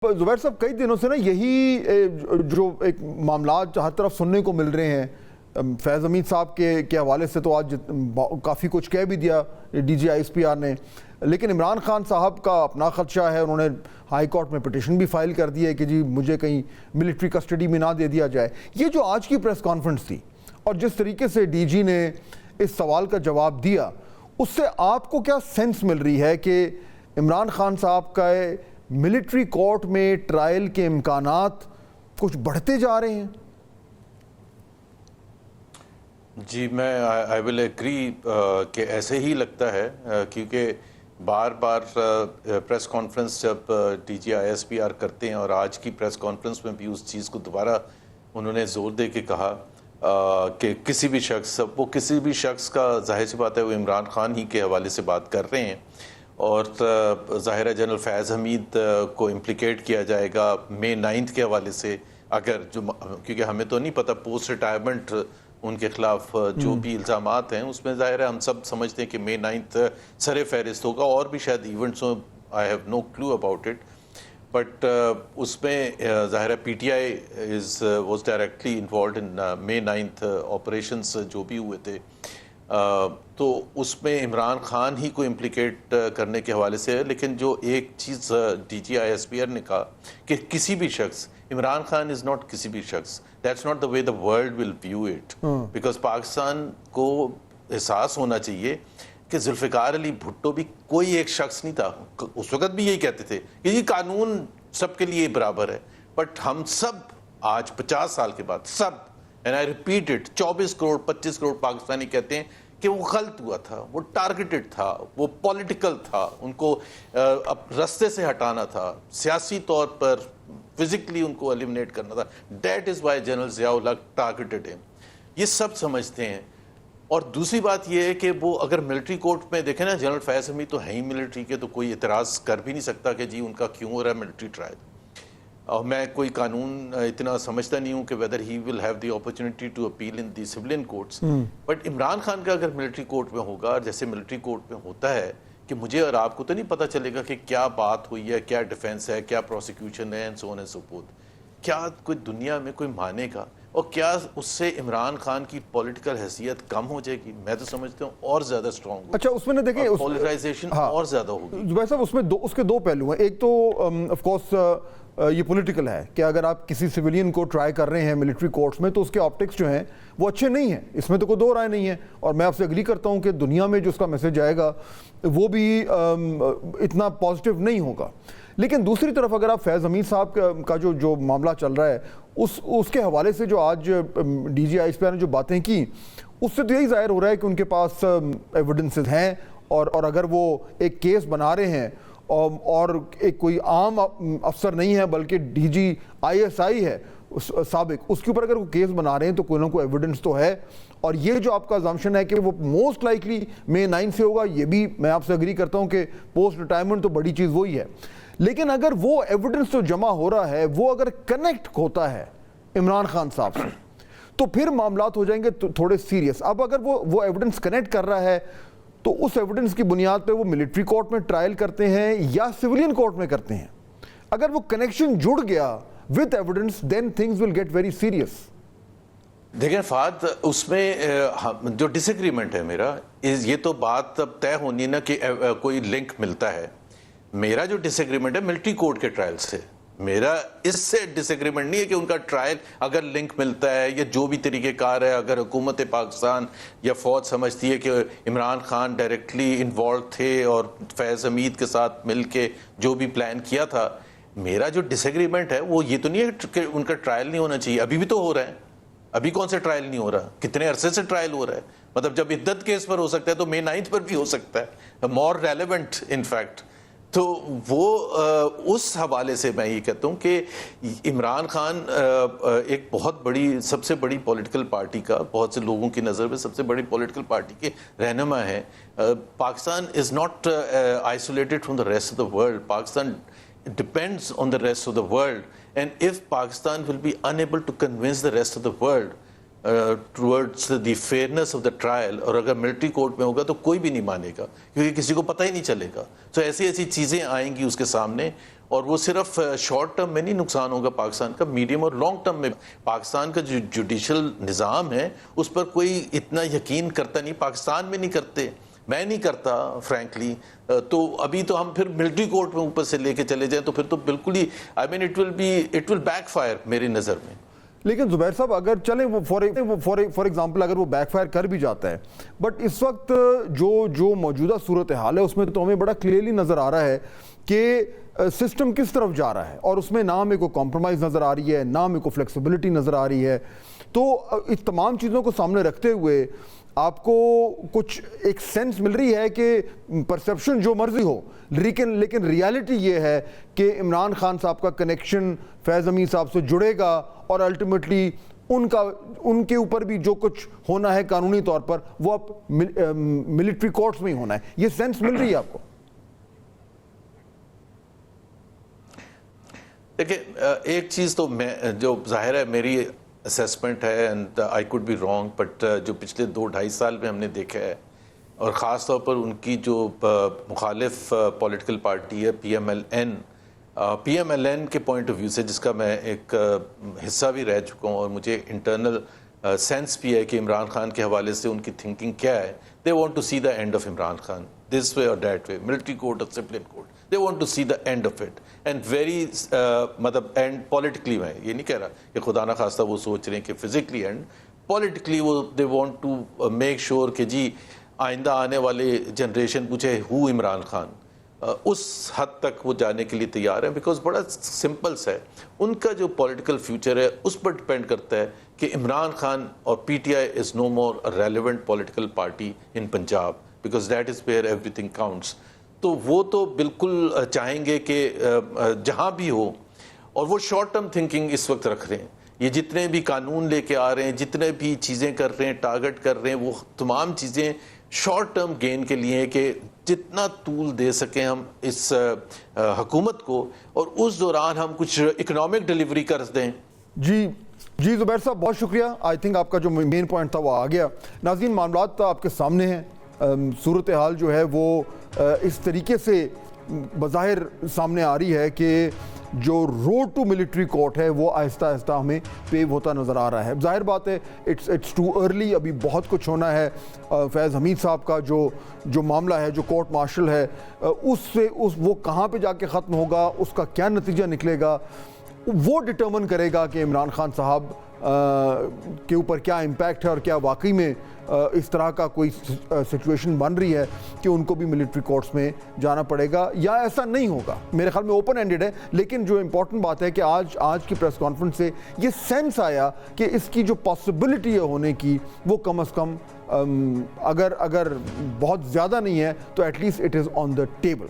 زبیر صاحب کئی دنوں سے نا یہی جو ایک معاملات ہر طرف سننے کو مل رہے ہیں، فیض حمید صاحب کے حوالے سے تو آج کافی کچھ کہہ بھی دیا D G I S P R نے، لیکن عمران خان صاحب کا اپنا خدشہ ہے، انہوں نے ہائی کورٹ میں پٹیشن بھی فائل کر دی ہے کہ جی مجھے کہیں ملٹری کسٹڈی میں نہ دے دیا جائے۔ یہ جو آج کی پریس کانفرنس تھی اور جس طریقے سے ڈی جی نے اس سوال کا جواب دیا، اس سے آپ کو کیا سینس مل رہی ہے کہ عمران خان صاحب کا ملٹری کورٹ میں ٹرائل کے امکانات کچھ بڑھتے جا رہے ہیں؟ جی میں آئی ول ایگری کہ ایسے ہی لگتا ہے، کیونکہ بار بار پریس کانفرنس جب D G I S P R کرتے ہیں، اور آج کی پریس کانفرنس میں بھی اس چیز کو دوبارہ انہوں نے زور دے کے کہا کہ کسی بھی شخص کا ظاہر سی بات ہے وہ عمران خان ہی کے حوالے سے بات کر رہے ہیں، اور ظاہر ہے جنرل فیض حمید کو امپلیکیٹ کیا جائے گا مئی 9 کے حوالے سے، اگر کیونکہ ہمیں تو نہیں پتہ پوسٹ ریٹائرمنٹ ان کے خلاف جو بھی الزامات ہیں اس میں ظاہر ہے ہم سب سمجھتے ہیں کہ مئی 9 سر فہرست ہوگا، اور بھی شاید ایونٹس ہوں، I have no clue about it, but اس میں ظاہر ہے P T I was directly involved in May 9 operations جو بھی ہوئے تھے، تو اس میں عمران خان ہی کو امپلیکیٹ کرنے کے حوالے سے ہے۔ لیکن جو ایک چیز D G I S P R نے کہا کہ کسی بھی شخص، عمران خان از ناٹ کسی بھی شخص، that's not the way the world will view it, because Pakistan کو احساس ہونا چاہیے کہ ذوالفقار علی بھٹو بھی کوئی ایک شخص نہیں تھا۔ اس وقت بھی یہی کہتے تھے کہ یہ قانون سب کے لیے برابر ہے، بٹ ہم سب آج 50 سال کے بعد سب، and I repeat it, 24 crore 25 crore Pakistani کہتے ہیں کہ وہ غلط ہوا تھا، وہ ٹارگیٹڈ تھا، وہ پولیٹیکل تھا، ان کو رستے سے ہٹانا تھا، سیاسی طور پر فزیکلی ان کو ایلیمنیٹ کرنا تھا، that is why general Zia ul Haq targeted ہم، یہ سب سمجھتے ہیں۔ اور دوسری بات یہ ہے کہ وہ اگر ملٹری کورٹ میں دیکھیں نا، جنرل فیض حمید تو ہیں ہی ملٹری کے، تو کوئی اعتراض کر بھی نہیں سکتا کہ جی ان کا کیوں ہو رہا ہے ملٹری ٹرائل، اور میں کوئی قانون اتنا سمجھتا نہیں ہوں کہ whether he will have the opportunity to appeal in the civilian courts، but Imran Khan کا اگر ملٹری کورٹ میں ہوگا، جیسے ملٹری کورٹ میں ہوتا ہے کہ مجھے اور آپ کو تو نہیں پتہ چلے گا کہ کیا بات ہوئی ہے، کیا ڈیفینس ہے، کیا پروسیکیوشن ہے، and so on and so forth، کیا کوئی دنیا میں کوئی مانے گا، اور کیا اس سے عمران خان کی پولیٹیکل حیثیت کم ہو جائے گی؟ میں تو سمجھتا ہوں اور زیادہ اسٹرانگ ہوگی۔ اچھا، اس میں دیکھیں پولیٹائزیشن اور زیادہ ہوگی۔ زبیر صاحب اس کے دو پہلو ہیں، ایک تو آف کورس یہ پولیٹیکل ہے کہ اگر آپ کسی سویلین کو ٹرائی کر رہے ہیں ملٹری کورٹس میں تو اس کے آپٹکس جو ہیں وہ اچھے نہیں ہیں، اس میں تو کوئی دو رائے نہیں ہے، اور میں آپ سے اگری کرتا ہوں کہ دنیا میں جو اس کا میسج آئے گا وہ بھی اتنا پازیٹیو نہیں ہوگا۔ لیکن دوسری طرف اگر آپ فیض حمید صاحب کا جو معاملہ چل رہا ہے اس کے حوالے سے جو آج D G I S P R نے جو باتیں کی، اس سے تو یہی ظاہر ہو رہا ہے کہ ان کے پاس ایویڈنسز ہیں، اور اگر وہ ایک کیس بنا رہے ہیں اور ایک کوئی عام افسر نہیں ہے بلکہ D G I S I ہے سابق، اس کے اوپر اگر وہ کیس بنا رہے ہیں تو کوئی نہ کوئی ایویڈنس تو ہے، اور یہ جو آپ کا assumption ہے کہ وہ موسٹ لائکلی مئی 9 سے ہوگا، یہ بھی میں آپ سے اگری کرتا ہوں کہ پوسٹ ریٹائرمنٹ تو بڑی چیز وہی ہے، لیکن اگر وہ ایویڈنس تو جمع ہو رہا ہے، وہ اگر کنیکٹ ہوتا ہے عمران خان صاحب سے، تو پھر معاملات ہو جائیں گے تھوڑے سیریس۔ اب اگر وہ ایویڈنس کنیکٹ کر رہا ہے تو اس ایویڈنس کی بنیاد پہ وہ ملٹری کورٹ میں ٹرائل کرتے ہیں یا سویلین کورٹ میں کرتے ہیں؟ اگر وہ کنیکشن جڑ گیا with evidence then things will get very serious۔ دیکھیں فہد، اس میں جو ڈس ایگریمنٹ ہے میرا، یہ تو بات اب طے ہونی نا کہ کوئی لنک ملتا ہے۔ میرا جو ڈس ایگریمنٹ ہے ملٹری کورٹ کے ٹرائل سے، میرا اس سے ڈس ایگریمنٹ نہیں ہے کہ ان کا ٹرائل اگر لنک ملتا ہے یا جو بھی طریقہ کار ہے، اگر حکومت پاکستان یا فوج سمجھتی ہے کہ عمران خان ڈائریکٹلی انوالو تھے اور فیض حمید کے ساتھ مل کے جو بھی پلان کیا تھا، میرا جو ڈس ایگریمنٹ ہے وہ یہ تو نہیں ہے کہ ان کا ٹرائل نہیں ہونا چاہیے، ابھی بھی تو ہو رہا ہے، ابھی کون سے ٹرائل نہیں ہو رہا، کتنے عرصے سے ٹرائل ہو رہا ہے، مطلب جب عدت کیس پر ہو سکتا ہے تو مئی 9 پر بھی ہو سکتا ہے، مور ریلیونٹ ان فیکٹ۔ تو وہ اس حوالے سے میں یہ کہتا ہوں کہ عمران خان ایک بہت بڑی، سب سے بڑی پولیٹیکل پارٹی کا، بہت سے لوگوں کی نظر میں سب سے بڑی پولیٹیکل پارٹی کے رہنما ہے۔ Pakistan is not isolated from the rest of the world, Pakistan depends on the rest of the world, and if Pakistan will be unable to convince the rest of the world towards the fairness of the trial، اور اگر military court میں ہوگا تو کوئی بھی نہیں مانے گا، کیونکہ کسی کو پتہ ہی نہیں چلے گا، تو ایسی چیزیں آئیں گی اس کے سامنے، اور وہ صرف شارٹ ٹرم میں نہیں نقصان ہوگا پاکستان کا، میڈیم اور لانگ ٹرم میں پاکستان کا جو جوڈیشل نظام ہے اس پر کوئی اتنا یقین کرتا نہیں، پاکستان میں نہیں کرتے، میں نہیں کرتا فرینکلی. تو ابھی تو ہم پھر ملٹری کورٹ میں اوپر سے لے کے چلے جائیں تو پھر تو بالکل ہی اٹ ول بیک فائر میری نظر میں. لیکن زبیر صاحب اگر چلیں وہ فار ایگزامپل اگر وہ بیک فائر کر بھی جاتا ہے، بٹ اس وقت جو موجودہ صورتحال ہے اس میں تو ہمیں بڑا کلیئرلی نظر آ رہا ہے کہ سسٹم کس طرف جا رہا ہے، اور اس میں نہ ہمیں کوئی کمپرومائز نظر آ رہی ہے، نہ ہمیں کوئی فلیکسیبلٹی نظر آ رہی ہے. تو اس تمام چیزوں کو سامنے رکھتے ہوئے آپ کو کچھ ایک سینس مل رہی ہے کہ پرسیپشن جو مرضی ہو لیکن ریالٹی یہ ہے کہ عمران خان صاحب کا کنیکشن فیض امین صاحب سے جڑے گا اور الٹیمیٹلی ان کے اوپر بھی جو کچھ ہونا ہے قانونی طور پر وہ اب ملٹری کورٹس میں ہی ہونا ہے، یہ سینس مل رہی ہے آپ کو؟ دیکھیں ایک چیز تو میں جو ظاہر ہے میری اسیسمنٹ ہے and I could be wrong, but جو پچھلے 2-2.5 سال میں ہم نے دیکھا ہے اور خاص طور پر ان کی جو مخالف پولیٹیکل پارٹی ہے پی ایم ایل این کے پوائنٹ آف ویو سے، جس کا میں ایک حصہ بھی رہ چکا ہوں، اور مجھے انٹرنل سینس بھی ہے کہ عمران خان کے حوالے سے ان کی تھنکنگ کیا ہے. They want to see the end of Imran Khan this way اور دیٹ وے، ملٹری کورٹ اور supreme court, they want to see the end of it and very مطلب اینڈ پولیٹیکلی، میں یہ نہیں کہہ رہا کہ خدا نہ خواستہ وہ سوچ رہے ہیں کہ فزیکلی اینڈ، پولیٹیکلی وہ they want to make sure کہ جی آئندہ آنے والے جنریشن پوچھے ہو عمران خان، اس حد تک وہ جانے کے لیے تیار ہیں. بیکاز بڑا سمپل سا ہے، ان کا جو پولیٹیکل فیوچر ہے اس پر ڈپینڈ کرتا ہے کہ عمران خان اور P T I is no more a relevant political party in Punjab because that is where everything counts. تو وہ تو بالکل چاہیں گے کہ جہاں بھی ہو، اور وہ شارٹ ٹرم تھنکنگ اس وقت رکھ رہے ہیں. یہ جتنے بھی قانون لے کے آ رہے ہیں، جتنے بھی چیزیں کر رہے ہیں، ٹارگٹ کر رہے ہیں، وہ تمام چیزیں شارٹ ٹرم گین کے لیے کہ جتنا طول دے سکیں ہم اس حکومت کو، اور اس دوران ہم کچھ اکنامک ڈیلیوری کر دیں. جی زبیر صاحب بہت شکریہ. آئی تھنک آپ کا جو مین پوائنٹ تھا وہ آ گیا. ناظرین معاملات آپ کے سامنے ہیں، صورتحال جو ہے وہ اس طریقے سے بظاہر سامنے آ رہی ہے کہ جو روڈ ٹو ملٹری کورٹ ہے وہ آہستہ آہستہ ہمیں پیو ہوتا نظر آ رہا ہے. ظاہر بات ہے اٹس ٹو ارلی، ابھی بہت کچھ ہونا ہے. فیض حمید صاحب کا جو معاملہ ہے، جو کورٹ مارشل ہے، وہ کہاں پہ جا کے ختم ہوگا، اس کا کیا نتیجہ نکلے گا، وہ ڈٹرمن کرے گا کہ عمران خان صاحب کے اوپر کیا امپیکٹ ہے، اور کیا واقعی میں اس طرح کا کوئی سچویشن بن رہی ہے کہ ان کو بھی ملٹری کورٹس میں جانا پڑے گا یا ایسا نہیں ہوگا. میرے خیال میں اوپن اینڈڈ ہے، لیکن جو امپورٹنٹ بات ہے کہ آج کی پریس کانفرنس سے یہ سینس آیا کہ اس کی جو پاسبلٹی ہے ہونے کی وہ کم از کم اگر بہت زیادہ نہیں ہے تو at least it is on the table.